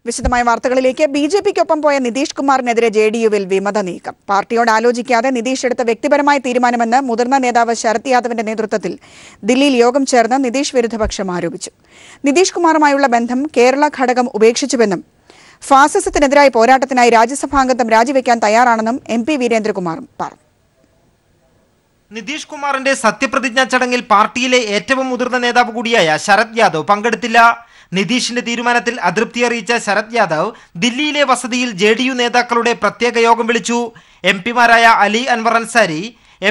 വിശദമായ വാർത്തകളിലേക്ക്. ബിജെപിക്കൊപ്പം പോയ നിതീഷ് കുമാറിനെതിരെ ജെഡിയുവിൽ വിമത നീക്കം. പാർട്ടിയോട് ആലോചിക്കാതെ നിതീഷ് എടുത്ത വ്യക്തിപരമായ തീരുമാനമെന്ന് മുതിർന്ന നേതാവ് ശരത് യാദവിന്റെ നേതൃത്വത്തിൽ ദില്ലിയിൽ യോഗം ചേർന്ന് നിതീഷ് വിരുദ്ധപക്ഷം ആരോപിച്ചു. നിതീഷ് കുമാറുമായുള്ള ബന്ധം കേരള ഘടകം ഉപേക്ഷിച്ചുവെന്നും ഫാസിസത്തിനെതിരായ പോരാട്ടത്തിനായി രാജ്യസഭാംഗത്വം രാജിവെക്കാൻ തയ്യാറാണെന്നും MP വീരേന്ദ്രകുമാറും പറഞ്ഞു. നിതീഷ് കുമാറിന്റെ സത്യപ്രതിജ്ഞാ ചടങ്ങിൽ പാർട്ടിയിലെ ഏറ്റവും മുതിർന്ന നേതാവ് കൂടിയായ ശരത് യാദവ് പങ്കെടുത്തില്ല. നിതീഷിന്റെ തീരുമാനത്തിൽ അതൃപ്തി അറിയിച്ച ശരത് യാദവ് ദില്ലിയിലെ വസതിയിൽ JDU നേതാക്കളുടെ പ്രത്യേക യോഗം വിളിച്ചു. MPമാരായ Ali Anwar Ansari,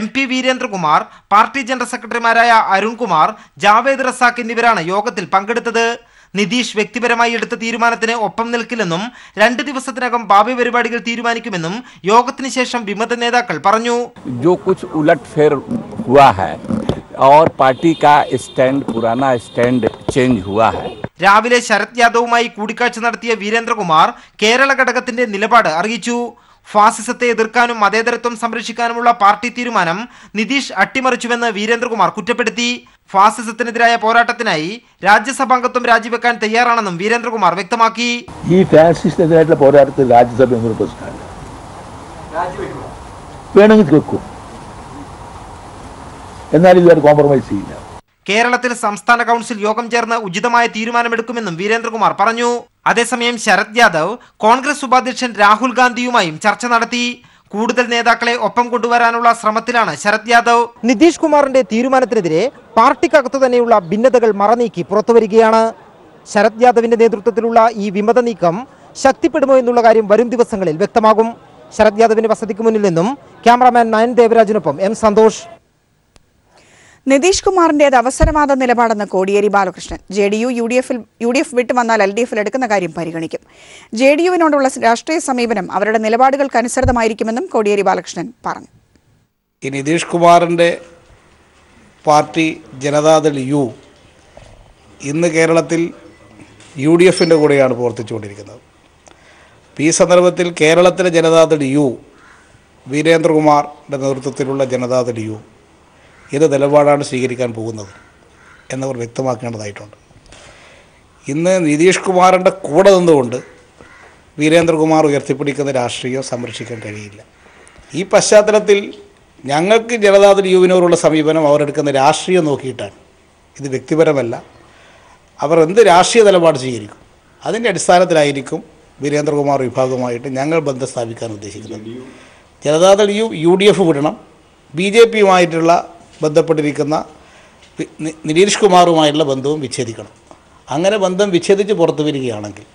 MP Veerendrakumar, party general സെക്രട്ടറിമാരായ അരുൺകുമാർ, ജാവേദ് റസാഖ് എന്നിവരാണ് യോഗത്തിൽ പങ്കെടുത്തത്. നിതീഷ് വ്യക്തിപരമായി എടുത്ത തീരുമാനത്തിന് ഒപ്പം നിൽക്കില്ലെന്നും 2 ദിവസത്തിനകം ഭാവി പരിപാടികൾ തീരുമാനിക്കുമെന്നും യോഗത്തിന് ശേഷം വിമത നേതാക്കൾ പറഞ്ഞു. जो कुछ उलटफेर हुआ है और पार्टी का स्टैंड पुराना स्टैंड चेंज हुआ है. രാവിലെ ശരത് യാദവുമായി കൂടിക്കാഴ്ച നടത്തിയ വീരേന്ദ്രകുമാർ കേരള ഘടകത്തിന്റെ നിലപാട് അറിയിച്ചു. ഫാസിസത്തെ എതിർക്കാനും മതേതരത്വം സംരക്ഷിക്കാനുമുള്ള പാർട്ടി തീരുമാനം നിതീഷ് അട്ടിമറിച്ചുവെന്ന് വീരേന്ദ്രകുമാർ കുറ്റപ്പെടുത്തി. ഫാസിസത്തിനെതിരായ പോരാട്ടത്തിനായി രാജ്യസഭാംഗത്വം രാജിവെക്കാൻ തയ്യാറാണെന്നും വീരേന്ദ്രകുമാർ വ്യക്തമാക്കി. ഈ ഫാസിസത്തിനെതിരായിട്ടുള്ള പോരാട്ടത്തിൽ രാജ്യസഭ എന്നൊരു പ്രശ്നമാണ്. വേണമെങ്കിൽ വെക്കും, എന്നാൽ ഇതുവരെ കോംപ്രമൈസ് ചെയ്യില്ല. കേരളത്തിൽ സംസ്ഥാന കൗൺസിൽ യോഗം ചേർന്ന് ഉചിതമായ തീരുമാനമെടുക്കുമെന്നും വീരേന്ദ്രകുമാർ പറഞ്ഞു. അതേസമയം ശരത് യാദവ് കോൺഗ്രസ് ഉപാധ്യക്ഷൻ രാഹുൽ ഗാന്ധിയുമായും ചർച്ച നടത്തി. കൂടുതൽ നേതാക്കളെ ഒപ്പം കൊണ്ടുവരാനുള്ള ശ്രമത്തിലാണ് ശരത് യാദവ്. നിതീഷ് കുമാറിന്റെ തീരുമാനത്തിനെതിരെ പാർട്ടിക്കകത്തു തന്നെയുള്ള ഭിന്നതകൾ മറനീക്കി പുറത്തുവരികയാണ്. ശരത് യാദവിന്റെ നേതൃത്വത്തിലുള്ള ഈ വിമത നീക്കം ശക്തിപ്പെടുമോ എന്നുള്ള കാര്യം വരും ദിവസങ്ങളിൽ വ്യക്തമാകും. ശരത് യാദവിന്റെ വസതിക്ക് മുന്നിൽ നിന്നും ക്യാമറാമാൻ നയൻ ദേവരാജിനൊപ്പം M സന്തോഷ്. നിതീഷ് കുമാറിന്റേത് അവസരവാദ നിലപാടെന്ന് കോടിയേരി ബാലകൃഷ്ണൻ. JDU UDF വിട്ടു വന്നാൽ LDFിൽ എടുക്കുന്ന കാര്യം പരിഗണിക്കും. JDUവിനോടുള്ള രാഷ്ട്രീയ സമീപനം അവരുടെ നിലപാടുകൾക്കനുസൃതമായിരിക്കുമെന്നും കോടിയേരി ബാലകൃഷ്ണൻ പറഞ്ഞു. ഈ നിതീഷ് കുമാറിൻ്റെ പാർട്ടി ജനതാദൾ U ഇന്ന് കേരളത്തിൽ UDFിൻ്റെ കൂടെയാണ് പ്രവർത്തിച്ചുകൊണ്ടിരിക്കുന്നത്. ഈ സന്ദർഭത്തിൽ കേരളത്തിലെ ജനതാദൾ U, വീരേന്ദ്രകുമാറിൻ്റെ നേതൃത്വത്തിലുള്ള ജനതാദൾ U ഏത് നിലപാടാണ് സ്വീകരിക്കാൻ പോകുന്നത് എന്നവർ വ്യക്തമാക്കേണ്ടതായിട്ടുണ്ട്. ഇന്ന് നിതീഷ് കുമാറിൻ്റെ കൂടെ നിന്നുകൊണ്ട് വീരേന്ദ്രകുമാർ ഉയർത്തിപ്പിടിക്കുന്ന രാഷ്ട്രീയം സംരക്ഷിക്കാൻ കഴിയില്ല. ഈ പശ്ചാത്തലത്തിൽ ഞങ്ങൾക്ക് ജനതാദൾ യുവിനോടുള്ള സമീപനം അവരെടുക്കുന്ന രാഷ്ട്രീയം നോക്കിയിട്ടാണ്. ഇത് വ്യക്തിപരമല്ല. അവർ എന്ത് രാഷ്ട്രീയ നിലപാട് സ്വീകരിക്കും അതിൻ്റെ അടിസ്ഥാനത്തിലായിരിക്കും വീരേന്ദ്രകുമാർ വിഭാഗവുമായിട്ട് ഞങ്ങൾ ബന്ധം സ്ഥാപിക്കാൻ ഉദ്ദേശിക്കുന്നത്. ജനതാദൾ UDF വിടണം. BJPയുമായിട്ടുള്ള ബന്ധപ്പെട്ടിരിക്കുന്ന നിതീഷ് കുമാറുമായുള്ള ബന്ധവും വിച്ഛേദിക്കണം. അങ്ങനെ ബന്ധം വിച്ഛേദിച്ച് പുറത്തു വരികയാണെങ്കിൽ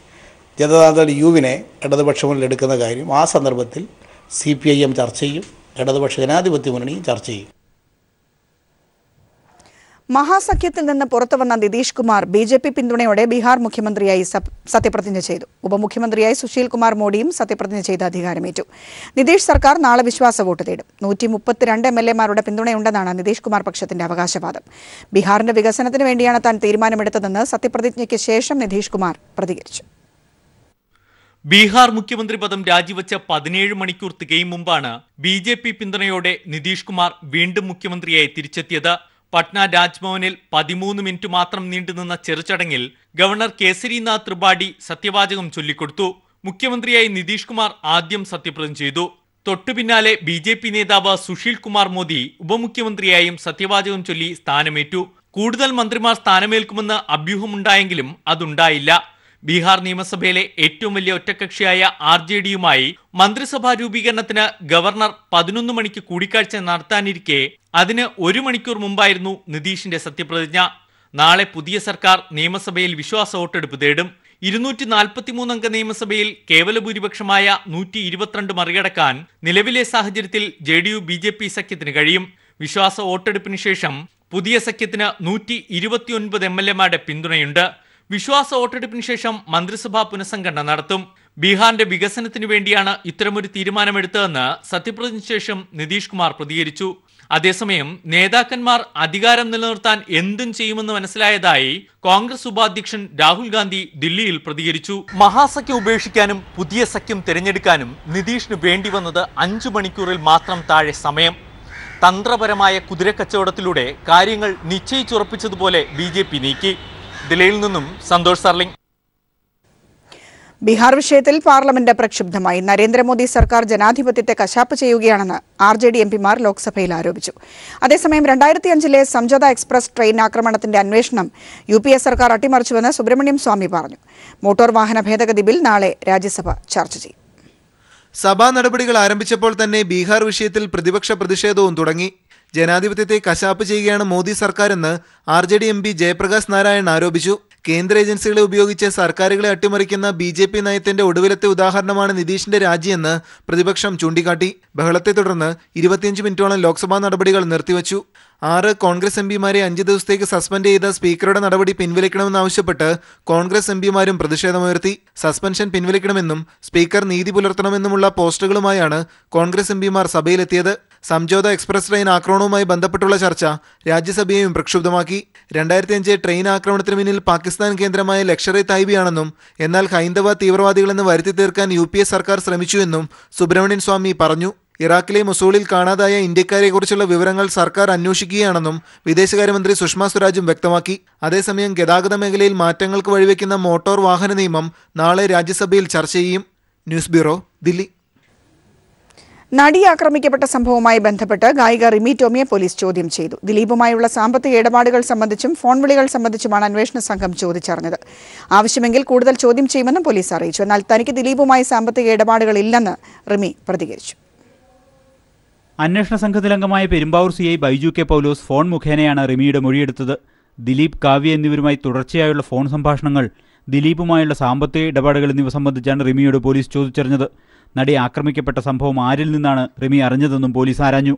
ജനതാദൾ യുവിനെ ഇടതുപക്ഷങ്ങളിൽ എടുക്കുന്ന കാര്യം ആ സന്ദർഭത്തിൽ CPIM ചർച്ച ചെയ്യും, ഇടതുപക്ഷ ജനാധിപത്യ മുന്നണിയും ചർച്ച ചെയ്യും. മഹാസഖ്യത്തിൽ നിന്ന് പുറത്തുവന്ന നിതീഷ് കുമാർ BJP പിന്തുണയോടെ ബീഹാർ മുഖ്യമന്ത്രിയായി സത്യപ്രതിജ്ഞ ചെയ്തു. ഉപമുഖ്യമന്ത്രിയായി സുശീൽ കുമാർ മോഡിയും സത്യപ്രതിജ്ഞ ചെയ്ത് അധികാരമേറ്റു. നിതീഷ് സർക്കാർ നാളെ വിശ്വാസ വോട്ട് തേടും. 132 MLAമാരുടെ പിന്തുണയുണ്ടെന്നാണ് നിതീഷ് കുമാർ പക്ഷത്തിന്റെ അവകാശവാദം. ബീഹാറിന്റെ വികസനത്തിന് വേണ്ടിയാണ് താൻ തീരുമാനമെടുത്തതെന്ന് സത്യപ്രതിജ്ഞയ്ക്ക് ശേഷം നിതീഷ് കുമാർ പ്രതികരിച്ചു. ബീഹാർ മുഖ്യമന്ത്രി പദം രാജിവെച്ച 17 മണിക്കൂർ തികയും മുമ്പാണ് BJP പിന്തുണയോടെ നിതീഷ് കുമാർ വീണ്ടും മുഖ്യമന്ത്രിയായി തിരിച്ചെത്തിയത്. പട്ന രാജ്ഭവനിൽ 13 മിനിറ്റ് മാത്രം നീണ്ടുനിന്ന ചെറുചടങ്ങിൽ ഗവർണർ കേസരിനാഥ് ത്രിപാഠി സത്യവാചകം ചൊല്ലിക്കൊടുത്തു. മുഖ്യമന്ത്രിയായി നിതീഷ് കുമാർ ആദ്യം സത്യപ്രതിജ്ഞ ചെയ്തു. തൊട്ടുപിന്നാലെ BJP നേതാവ് സുശീൽ കുമാർ മോദി ഉപമുഖ്യമന്ത്രിയായും സത്യവാചകം ചൊല്ലി സ്ഥാനമേറ്റു. കൂടുതൽ മന്ത്രിമാർ സ്ഥാനമേൽക്കുമെന്ന് അഭ്യൂഹമുണ്ടായെങ്കിലും അതുണ്ടായില്ല. ബീഹാർ നിയമസഭയിലെ ഏറ്റവും വലിയ ഒറ്റക്കക്ഷിയായ RJDയുമായി മന്ത്രിസഭാ രൂപീകരണത്തിന് ഗവർണർ 11 മണിക്ക് കൂടിക്കാഴ്ച നടത്താനിരിക്കെ അതിന് 1 മണിക്കൂർ മുമ്പായിരുന്നു നിതീഷിന്റെ സത്യപ്രതിജ്ഞ. നാളെ പുതിയ സർക്കാർ നിയമസഭയിൽ വിശ്വാസ വോട്ടെടുപ്പ് തേടും. 243 അംഗ നിയമസഭയിൽ കേവല ഭൂരിപക്ഷമായ 122 മറികടക്കാൻ നിലവിലെ സാഹചര്യത്തിൽ JDU BJP സഖ്യത്തിന് കഴിയും. വിശ്വാസ വോട്ടെടുപ്പിന് ശേഷം പുതിയ സഖ്യത്തിന് 129 MLAമാരുടെ പിന്തുണയുണ്ട്. വിശ്വാസ വോട്ടെടുപ്പിന് ശേഷം മന്ത്രിസഭാ പുനഃസംഘടന നടത്തും. ബീഹാറിന്റെ വികസനത്തിനു വേണ്ടിയാണ് ഇത്തരമൊരു തീരുമാനമെടുത്തതെന്ന് സത്യപ്രതിജ്ഞയ്ക്ക് ശേഷം നിതീഷ് കുമാർ പ്രതികരിച്ചു. അതേസമയം നേതാക്കന്മാർ അധികാരം നിലനിർത്താൻ എന്തും ചെയ്യുമെന്ന് മനസ്സിലായതായി കോൺഗ്രസ് ഉപാധ്യക്ഷൻ രാഹുൽ ഗാന്ധി ദില്ലിയിൽ പ്രതികരിച്ചു. മഹാസഖ്യം ഉപേക്ഷിക്കാനും പുതിയ സഖ്യം തിരഞ്ഞെടുക്കാനും നിതീഷിന് വേണ്ടി വന്നത് 5 മണിക്കൂറിൽ മാത്രം താഴെ സമയം. തന്ത്രപരമായ കുതിരക്കച്ചവടത്തിലൂടെ കാര്യങ്ങൾ നിശ്ചയിച്ചുറപ്പിച്ചതുപോലെ BJP നീക്കി. ദില്ലിയിൽ നിന്നും സന്തോഷ് സർലിംഗ്. ബീഹാർ വിഷയത്തിൽ പാർലമെന്റ് പ്രക്ഷുബ്ധമായി. നരേന്ദ്രമോദി സർക്കാർ ജനാധിപത്യത്തെ കശാപ്പ് ചെയ്യുകയാണെന്ന് RJD എംപിമാർ ലോക്സഭയിൽ ആരോപിച്ചു. അതേസമയം 2005 സംജോത എക്സ്പ്രസ് ട്രെയിൻ ആക്രമണത്തിന്റെ അന്വേഷണം UPA സർക്കാർ അട്ടിമറിച്ചുവെന്ന് സുബ്രഹ്മണ്യം സ്വാമി പറഞ്ഞു. മോട്ടോർ വാഹന ഭേദഗതി ബിൽ നാളെ രാജ്യസഭ ചർച്ച ചെയ്യും. സഭാ നടപടികൾ ആരംഭിച്ചപ്പോൾ തന്നെ ബീഹാർ വിഷയത്തിൽ പ്രതിപക്ഷ പ്രതിഷേധവും തുടങ്ങി. ജനാധിപത്യത്തെ കശാപ്പ് ചെയ്യുകയാണ് മോദി സർക്കാരെന്ന് RJD MP ജയപ്രകാശ് നാരായൺ ആരോപിച്ചു. കേന്ദ്ര ഏജൻസികളെ ഉപയോഗിച്ച് സർക്കാരുകളെ അട്ടിമറിക്കുന്ന BJP നയത്തിന്റെ ഒടുവിലത്തെ ഉദാഹരണമാണ് നിതീഷിന്റെ രാജിയെന്ന് പ്രതിപക്ഷം ചൂണ്ടിക്കാട്ടി. ബഹളത്തെ തുടർന്ന് 25 മിനിറ്റോളം ലോക്സഭാ നടപടികൾ നിർത്തിവച്ചു. 6 കോൺഗ്രസ് എംപിമാരെ 5 ദിവസത്തേക്ക് സസ്പെൻഡ് ചെയ്ത സ്പീക്കറുടെ നടപടി പിൻവലിക്കണമെന്നാവശ്യപ്പെട്ട് കോൺഗ്രസ് എംപിമാരും പ്രതിഷേധമുയർത്തി. സസ്പെൻഷൻ പിൻവലിക്കണമെന്നും സ്പീക്കർ നീതി പുലർത്തണമെന്നുമുള്ള പോസ്റ്ററുകളുമായാണ് കോൺഗ്രസ് എംപിമാർ സഭയിലെത്തിയത്. സംജോത എക്സ്പ്രസ് ട്രെയിൻ ആക്രമണവുമായി ബന്ധപ്പെട്ടുള്ള ചർച്ച രാജ്യസഭയെയും പ്രക്ഷുബ്ധമാക്കി. 2005 ട്രെയിൻ ആക്രമണത്തിന് പിന്നിൽ പാകിസ്ഥാൻ കേന്ദ്രമായ ലഷ്കർ-ഇ തൈബയാണെന്നും എന്നാൽ ഹൈന്ദവ തീവ്രവാദികളെന്ന് വരുത്തി തീർക്കാൻ UPA സർക്കാർ ശ്രമിച്ചുവെന്നും സുബ്രഹ്മണ്യൻ സ്വാമി പറഞ്ഞു. ഇറാഖിലെ മൊസൂളിൽ കാണാതായ ഇന്ത്യക്കാരെക്കുറിച്ചുള്ള വിവരങ്ങൾ സർക്കാർ അന്വേഷിക്കുകയാണെന്നും വിദേശകാര്യമന്ത്രി സുഷമ സ്വരാജും വ്യക്തമാക്കി. അതേസമയം ഗതാഗത മേഖലയിൽ മാറ്റങ്ങൾക്ക് വഴിവെക്കുന്ന മോട്ടോർ വാഹന നിയമം നാളെ രാജ്യസഭയിൽ ചർച്ച ചെയ്യും. News bureau, Delhi. നടി ആക്രമിക്കപ്പെട്ട സംഭവവുമായി ബന്ധപ്പെട്ട് ഗായിക റിമി ടോമിയെ പോലീസ് ചോദ്യം ചെയ്തു. ദിലീപുമായുള്ള സാമ്പത്തിക ഇടപാടുകൾ സംബന്ധിച്ചും ഫോൺ വിളികൾ സംബന്ധിച്ചുമാണ് അന്വേഷണ സംഘം ചോദിച്ചറിഞ്ഞത്. ആവശ്യമെങ്കിൽ കൂടുതൽ ചോദ്യം ചെയ്യുമെന്നും പോലീസ് അറിയിച്ചു. എന്നാൽ തനിക്ക് ദിലീപുമായി സാമ്പത്തിക ഇടപാടുകൾ ഇല്ലെന്ന് റിമി പ്രതികരിച്ചു. അന്വേഷണ സംഘത്തിലംഗമായ പെരുമ്പാവൂർ CI ബൈജു കെ പൗലോസ് ഫോൺ മുഖേനയാണ് റിമിയുടെ മൊഴിയെടുത്തത്. ദിലീപ്, കാവ്യ എന്നിവരുമായി തുടർച്ചയായുള്ള ഫോൺ സംഭാഷണങ്ങൾ, ദിലീപുമായുള്ള സാമ്പത്തിക ഇടപാടുകൾ എന്നിവ സംബന്ധിച്ചാണ് റിമിയോട് പോലീസ് ചോദിച്ചറിഞ്ഞത്. നടി ആക്രമിക്കപ്പെട്ട സംഭവം ആരിൽ നിന്നാണ് റിമി അറിഞ്ഞതെന്നും പോലീസ് ആരാഞ്ഞു.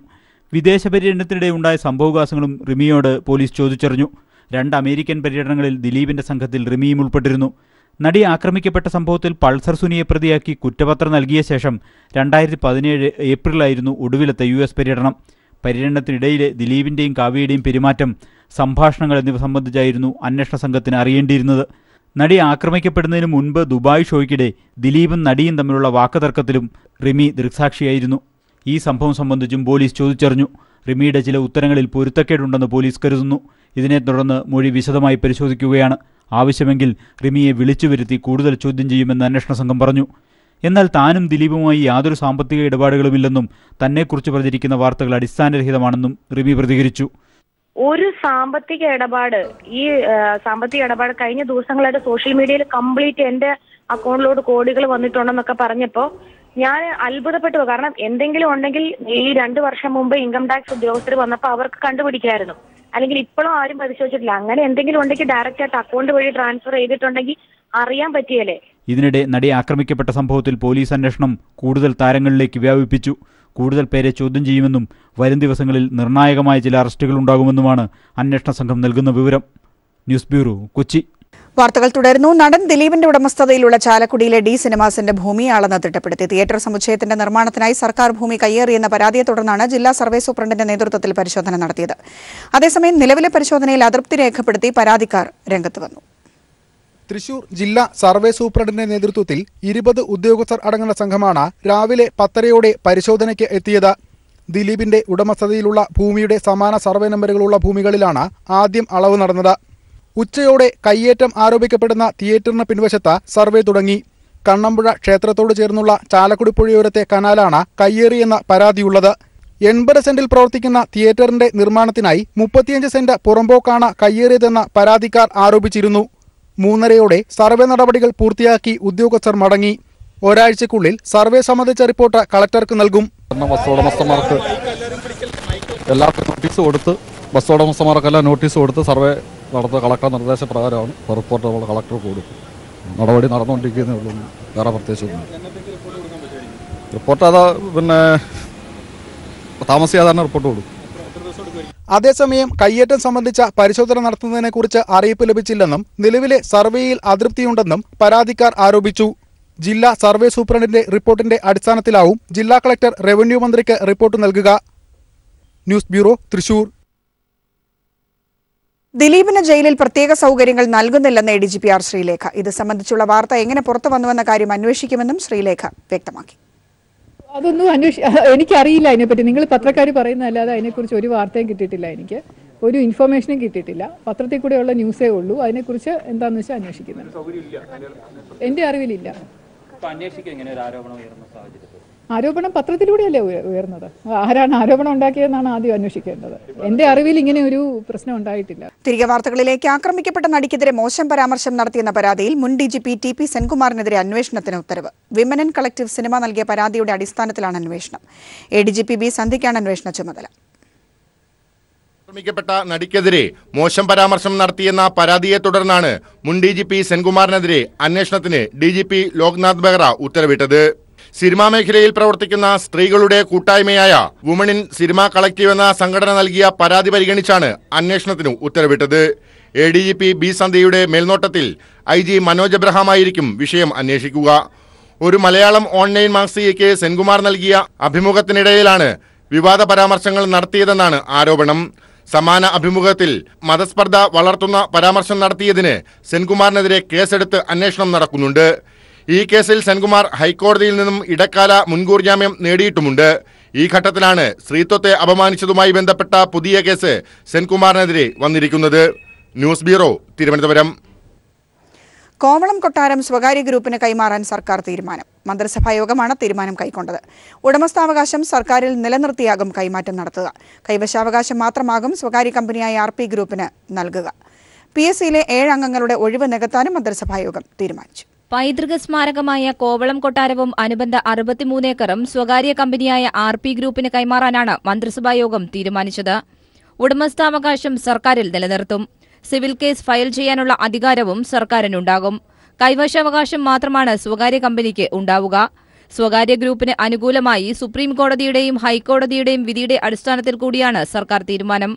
വിദേശ പര്യടനത്തിനിടെ ഉണ്ടായ സംഭവവികാസങ്ങളും റിമിയോട് പോലീസ് ചോദിച്ചറിഞ്ഞു. 2 അമേരിക്കൻ പര്യടനങ്ങളിൽ ദിലീപിന്റെ സംഘത്തിൽ റിമിയും ഉൾപ്പെട്ടിരുന്നു. നടി ആക്രമിക്കപ്പെട്ട സംഭവത്തിൽ പൾസർ സുനിയെ പ്രതിയാക്കി കുറ്റപത്രം നൽകിയ ശേഷം 2017 ഏപ്രിലായിരുന്നു ഒടുവിലത്തെ US പര്യടനം. പര്യടനത്തിനിടയിലെ ദിലീപിന്റെയും കാവ്യയുടെയും പെരുമാറ്റം, സംഭാഷണങ്ങൾ എന്നിവ സംബന്ധിച്ചായിരുന്നു അന്വേഷണ സംഘത്തിന് അറിയേണ്ടിയിരുന്നത്. നടി ആക്രമിക്കപ്പെടുന്നതിന് മുൻപ് ദുബായ് ഷോയ്ക്കിടെ ദിലീപും നടിയും തമ്മിലുള്ള വാക്കുതർക്കത്തിലും റിമി ദൃക്സാക്ഷിയായിരുന്നു. ഈ സംഭവം സംബന്ധിച്ചും പോലീസ് ചോദിച്ചറിഞ്ഞു. റിമിയുടെ ചില ഉത്തരങ്ങളിൽ പൊരുത്തക്കേടുണ്ടെന്ന് പോലീസ് കരുതുന്നു. ഇതിനെ തുടർന്ന് മൊഴി വിശദമായി പരിശോധിക്കുകയാണ്. ആവശ്യമെങ്കിൽ റിമിയെ വിളിച്ചു വരുത്തി കൂടുതൽ ചോദ്യം ചെയ്യുമെന്ന് അന്വേഷണ സംഘം പറഞ്ഞു. എന്നാൽ താനും ദിലീപുമായി യാതൊരു സാമ്പത്തിക ഇടപാടുകളുമില്ലെന്നും തന്നെക്കുറിച്ച് പ്രചരിക്കുന്ന വാർത്തകൾ അടിസ്ഥാനരഹിതമാണെന്നും റിമി പ്രതികരിച്ചു. ഒരു സാമ്പത്തിക ഇടപാട് കഴിഞ്ഞ ദിവസങ്ങളായിട്ട് സോഷ്യൽ മീഡിയയിൽ കംപ്ലീറ്റ് എന്റെ അക്കൗണ്ടിലോട്ട് കോടികൾ വന്നിട്ടുണ്ടെന്നൊക്കെ പറഞ്ഞപ്പോ ഞാൻ അത്ഭുതപ്പെട്ടു. കാരണം എന്തെങ്കിലും ഉണ്ടെങ്കിൽ ഈ 2 വർഷം മുമ്പ് ഇൻകം ടാക്സ് ഉദ്യോഗസ്ഥർ വന്നപ്പോൾ അവർക്ക് കണ്ടുപിടിക്കായിരുന്നു. അല്ലെങ്കിൽ ഇപ്പോഴും ആരും പരിശോധിച്ചിട്ടില്ല. അങ്ങനെ എന്തെങ്കിലും ഉണ്ടെങ്കിൽ ഡയറക്റ്റ് ആയിട്ട് അക്കൗണ്ട് വഴി ട്രാൻസ്ഫർ ചെയ്തിട്ടുണ്ടെങ്കിൽ അറിയാൻ പറ്റിയല്ലേ. ഇതിനിടെ നടി ആക്രമിക്കപ്പെട്ട സംഭവത്തിൽ പോലീസ് അന്വേഷണം കൂടുതൽ താരങ്ങളിലേക്ക് വ്യാപിപ്പിച്ചു. കൂടുതൽ പേരെ ചോദ്യം ചെയ്യുമെന്നും വരും ദിവസങ്ങളിൽ നിർണായകമായ ചില അറസ്റ്റുകൾ ഉണ്ടാകുമെന്നുമാണ് അന്വേഷണ സംഘം നൽകുന്ന വിവരം. News bureau, Kochi. വാർത്തകൾ തുടരുന്നു. നടൻ ദിലീപിന്റെ ഉടമസ്ഥതയിലുള്ള ചാലക്കുടിയിലെ ഡി സിനിമാസിന്റെ ഭൂമി അളന്ന് തിട്ടപ്പെടുത്തി. തിയേറ്റർ സമുച്ചയത്തിന്റെ നിർമ്മാണത്തിനായി സർക്കാർ ഭൂമി കയ്യേറിയെന്ന പരാതിയെ തുടർന്നാണ് ജില്ലാ സർവേ സൂപ്രണ്ടിന്റെ നേതൃത്വത്തിൽ പരിശോധന നടത്തിയത്. അതേസമയം നിലവിലെ പരിശോധനയിൽ അതൃപ്തി രേഖപ്പെടുത്തി പരാതിക്കാർ രംഗത്ത് വന്നു. തൃശൂർ ജില്ലാ സർവേ സൂപ്രണ്ടിന്റെ നേതൃത്വത്തിൽ 20 ഉദ്യോഗസ്ഥർ അടങ്ങുന്ന സംഘമാണ് രാവിലെ 10:30 പരിശോധനയ്ക്ക് എത്തിയത്. ദിലീപിന്റെ ഉടമസ്ഥതയിലുള്ള ഭൂമിയുടെ സമാന സർവേ നമ്പറുകളുള്ള ഭൂമികളിലാണ് ആദ്യം അളവ് നടന്നത്. ഉച്ചയോടെ കയ്യേറ്റം ആരോപിക്കപ്പെടുന്ന തിയേറ്ററിന് പിൻവശത്ത് സർവേ തുടങ്ങി. കണ്ണമ്പുഴ ക്ഷേത്രത്തോട് ചേർന്നുള്ള ചാലക്കുടി പുഴയോരത്തെ കനാലാണ് കയ്യേറിയെന്ന പരാതിയുള്ളത്. 80 സെന്റിൽ പ്രവർത്തിക്കുന്ന തിയേറ്ററിന്റെ നിർമ്മാണത്തിനായി 35 സെന്റ് പുറമ്പോക്കാണ് കയ്യേറിയതെന്ന് പരാതിക്കാർ ആരോപിച്ചിരുന്നു. 3:30 സർവേ നടപടികൾ പൂർത്തിയാക്കി ഉദ്യോഗസ്ഥർ മടങ്ങി. ഒരാഴ്ചക്കുള്ളിൽ സർവേ സംബന്ധിച്ച റിപ്പോർട്ട് കളക്ടർക്ക് നൽകും. ബസ്സുടമസ്ഥന്മാർക്ക് എല്ലാവർക്കും നോട്ടീസ് കൊടുത്ത് സർവേ നടത്തുക കളക്ടർ നിർദ്ദേശപ്രകാരമാണ് റിപ്പോർട്ട് നമ്മൾ കളക്ടർക്ക് കൊടുക്കും. നടപടി നടന്നുകൊണ്ടിരിക്കുന്നേ ഉള്ളൂ. വേറെ പ്രത്യേകിച്ചൊന്നും റിപ്പോർട്ട് താമസിയാതെ തന്നെ റിപ്പോർട്ട് കൊടുക്കും. അതേസമയം കയ്യേറ്റം സംബന്ധിച്ച പരിശോധന നടത്തുന്നതിനെക്കുറിച്ച് അറിയിപ്പ് ലഭിച്ചില്ലെന്നും നിലവിലെ സർവേയിൽ അതൃപ്തിയുണ്ടെന്നും പരാതിക്കാർ ആരോപിച്ചു. ജില്ലാ സർവേ സൂപ്രണ്ടിന്റെ റിപ്പോർട്ടിന്റെ അടിസ്ഥാനത്തിലാവും ജില്ലാ കളക്ടർ റവന്യൂ മന്ത്രിക്ക് റിപ്പോർട്ട് നൽകുക. News bureau, Thrissur. ദിലീപിന് ജയിലിൽ പ്രത്യേക സൗകര്യങ്ങൾ നൽകുന്നില്ലെന്ന് ADGP R ശ്രീലേഖ. ഇത് സംബന്ധിച്ചുള്ള വാർത്ത എങ്ങനെ പുറത്തു വന്നുവെന്ന കാര്യം അന്വേഷിക്കുമെന്നും ശ്രീലേഖ വ്യക്തമാക്കി. അതൊന്നും എനിക്കറിയില്ല അതിനെപ്പറ്റി. നിങ്ങൾ പത്രക്കാർ പറയുന്നതല്ലാതെ അതിനെക്കുറിച്ച് ഒരു വാർത്തയും കിട്ടിയിട്ടില്ല എനിക്ക്. ഒരു ഇൻഫർമേഷനും കിട്ടിയിട്ടില്ല. പത്രത്തിൽ കൂടെയുള്ള ന്യൂസേ ഉള്ളൂ. അതിനെക്കുറിച്ച് എന്താണെന്ന് വെച്ചാൽ അന്വേഷിക്കുന്നത്. എൻ്റെ അറിവിലില്ല. ആരോപണം പത്രത്തിലൂടെയല്ലേ ഉയർന്നത്? ആരാണ് ആരോപണം ഉണ്ടാക്കിയതെന്നാണ് ആദ്യം അന്വേഷിക്കേണ്ടത്. എൻ്റെ അറിവിൽ ഇങ്ങനെ ഒരു പ്രശ്നം ഉണ്ടായിട്ടില്ല. തിരികെ വാർത്തകളിലേക്ക്. ആക്രമിക്കപ്പെട്ട നടിക്കെതിരെ മോശം പരാമർശം നടത്തിയെന്ന പരാതിയിൽ മുൻ DGP TP സെൻകുമാറിനെതിരെ അന്വേഷണത്തിന് ഉത്തരവ്. വിമൻ ഇൻ കളക്ടീവ് സിനിമ നൽകിയ പരാതിയുടെ അടിസ്ഥാനത്തിലാണ് അന്വേഷണം. ADGP B സന്ധ്യയ്ക്കാണ് അന്വേഷണ ചുമതല. ആക്രമിക്കപ്പെട്ട നടിക്കെതിരെ മോശം പരാമർശം നടത്തിയെന്ന പരാതിയെ തുടർന്നാണ് മുൻ DGP സെൻകുമാറിനെതിരെ അന്വേഷണത്തിന് DGP ലോക്നാഥ് ബെഹ്റ ഉത്തരവിട്ടത്. സിനിമാ മേഖലയിൽ പ്രവർത്തിക്കുന്ന സ്ത്രീകളുടെ കൂട്ടായ്മയായ വുമൺ ഇൻ സിനിമ കളക്ടീവ് എന്ന സംഘടന നൽകിയ പരാതി പരിഗണിച്ചാണ് അന്വേഷണത്തിന് ഉത്തരവിട്ടത്. ADGP B സന്ധ്യയുടെ മേൽനോട്ടത്തിൽ IG മനോജ് എബ്രഹാമായിരിക്കും വിഷയം അന്വേഷിക്കുക. ഒരു മലയാളം ഓൺലൈൻ മാസികയ്ക്ക് സെൻകുമാർ നൽകിയ അഭിമുഖത്തിനിടയിലാണ് വിവാദ പരാമർശങ്ങൾ നടത്തിയതെന്നാണ് ആരോപണം. സമാന അഭിമുഖത്തിൽ മതസ്പർദ്ധ വളർത്തുന്ന പരാമർശം നടത്തിയതിന് സെൻകുമാറിനെതിരെ കേസെടുത്ത് അന്വേഷണം നടക്കുന്നുണ്ട്. ഈ കേസിൽ സെൻകുമാർ ഹൈക്കോടതിയിൽ നിന്നും ഇടക്കാല മുൻകൂർ ജാമ്യം നേടിയിട്ടുമുണ്ട്. ഈ ഘട്ടത്തിലാണ് സ്ത്രീത്വത്തെ അപമാനിച്ചതുമായി ബന്ധപ്പെട്ട പുതിയ കേസ് സെൻകുമാറിനെതിരെ വന്നിരിക്കുന്നത്. News bureau, Thiruvananthapuram. കോവളം കൊട്ടാരം സ്വകാര്യ ഗ്രൂപ്പിന് കൈമാറാൻ സർക്കാർ തീരുമാനം. മന്ത്രിസഭാ യോഗമാണ് തീരുമാനം കൈക്കൊണ്ടത്. ഉടമസ്ഥാവകാശം സർക്കാരിൽ നിലനിർത്തിയാകും കൈമാറ്റം നടത്തുക. കൈവശാവകാശം മാത്രമാകും സ്വകാര്യ കമ്പനിയായ RP ഗ്രൂപ്പിന് നൽകുക. PSCയിലെ 7 അംഗങ്ങളുടെ ഒഴിവ് നികത്താനും മന്ത്രിസഭാ യോഗം തീരുമാനിച്ചു. പൈതൃക സ്മാരകമായ കോവളം കൊട്ടാരവും അനുബന്ധ 63 ഏക്കറും സ്വകാര്യ കമ്പനിയായ RP ഗ്രൂപ്പിന് കൈമാറാനാണ് മന്ത്രിസഭാ യോഗം തീരുമാനിച്ചത്. ഉടമസ്ഥാവകാശം സർക്കാരിൽ നിലനിർത്തും. സിവിൽ കേസ് ഫയൽ ചെയ്യാനുള്ള അധികാരവും സർക്കാരിനുണ്ടാകും. കൈവശാവകാശം മാത്രമാണ് സ്വകാര്യ കമ്പനിക്ക് ഉണ്ടാവുക. സ്വകാര്യ ഗ്രൂപ്പിന് അനുകൂലമായി സുപ്രീം കോടതിയുടെയും ഹൈക്കോടതിയുടെയും വിധിയുടെ അടിസ്ഥാനത്തിൽ കൂടിയാണ് സർക്കാർ തീരുമാനം.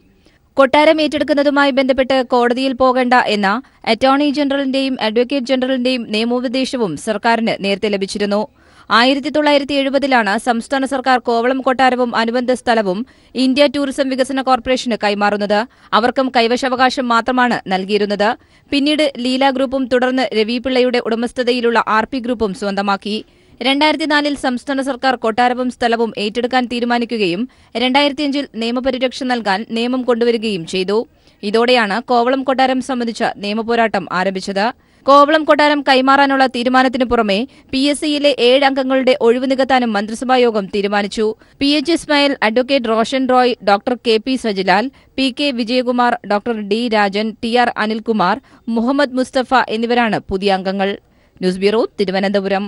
കൊട്ടാരം ഏറ്റെടുക്കുന്നതുമായി ബന്ധപ്പെട്ട് കോടതിയിൽ പോകേണ്ട എന്ന അറ്റോർണി ജനറലിന്റെയും അഡ്വക്കേറ്റ് ജനറലിന്റെയും നിയമോപദേശവും സർക്കാരിന് നേരത്തെ ലഭിച്ചിരുന്നു. 1970-ലാണ് സംസ്ഥാന സർക്കാർ കോവളം കൊട്ടാരവും അനുബന്ധ സ്ഥലവും ഇന്ത്യ ടൂറിസം വികസന കോർപ്പറേഷന് കൈമാറുന്നത്. അവർക്കും കൈവശാവകാശം മാത്രമാണ് നൽകിയിരുന്നത്. പിന്നീട് ലീല ഗ്രൂപ്പും തുടർന്ന് രവിപിള്ളയുടെ ഉടമസ്ഥതയിലുള്ള RP ഗ്രൂപ്പും സ്വന്തമാക്കി. 2004-ൽ സംസ്ഥാന സർക്കാർ കൊട്ടാരവും സ്ഥലവും ഏറ്റെടുക്കാൻ തീരുമാനിക്കുകയും 2005-ൽ നിയമപരിരക്ഷ നൽകാൻ നിയമം കൊണ്ടുവരികയും ചെയ്തു. ഇതോടെയാണ് കോവളം കൊട്ടാരം സംബന്ധിച്ച നിയമപോരാട്ടം ആരംഭിച്ചത്. കോവളം കൊട്ടാരം കൈമാറാനുള്ള തീരുമാനത്തിനു പുറമെ PSCയിലെ 7 അംഗങ്ങളുടെ ഒഴിവ് നികത്താനും മന്ത്രിസഭാ യോഗം തീരുമാനിച്ചു. PH Ismail, advocate Roshan Roy, doctor KP Sajilal, PK Vijayakumar, doctor D Rajan, TR Anilkumar, Muhammad Mustafa എന്നിവരാണ് പുതിയ അംഗങ്ങൾ. News bureau, Thiruvananthapuram.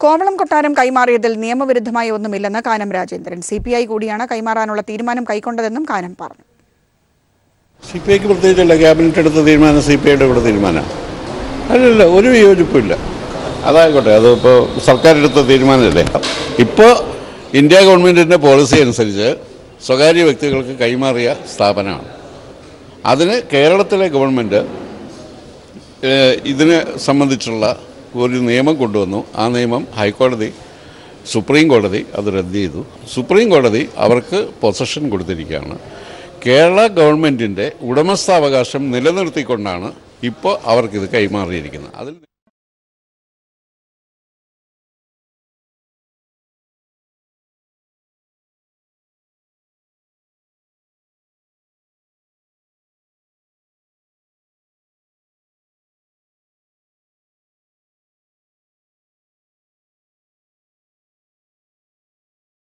കോവളം കൊട്ടാരം കൈമാറിയതിൽ നിയമവിരുദ്ധമായി ഒന്നുമില്ലെന്ന് കാനം രാജേന്ദ്രൻ. CPI കൂടിയാണ് കൈമാറാനുള്ള തീരുമാനം കൈക്കൊണ്ടതെന്നും കാനം പറഞ്ഞു. CPIക്ക് പ്രത്യേകിച്ചല്ല, ക്യാബിനറ്റ് എടുത്ത തീരുമാനം CPIയുടെ കൂടെ തീരുമാനം അല്ലല്ല, ഒരു വിയോജിപ്പില്ല. അതായിക്കോട്ടെ, അതിപ്പോൾ സർക്കാർ എടുത്ത തീരുമാനമല്ലേ. ഇപ്പോൾ ഇന്ത്യ ഗവൺമെൻറ്റിൻ്റെ പോളിസി അനുസരിച്ച് സ്വകാര്യ വ്യക്തികൾക്ക് കൈമാറിയ സ്ഥാപനമാണ്. അതിന് കേരളത്തിലെ ഗവൺമെൻറ് ഇതിനെ സംബന്ധിച്ചുള്ള ഒരു നിയമം കൊണ്ടുവന്നു. ആ നിയമം ഹൈക്കോടതി, സുപ്രീം കോടതി അത് റദ്ദ് ചെയ്തു. സുപ്രീം കോടതി അവർക്ക് പൊസഷൻ കൊടുത്തിരിക്കുകയാണ്. കേരള ഗവൺമെൻറ്റിൻ്റെ ഉടമസ്ഥാവകാശം നിലനിർത്തിക്കൊണ്ടാണ് ഇപ്പോൾ അവർക്കിത് കൈമാറിയിരിക്കുന്നത്. അതിൽ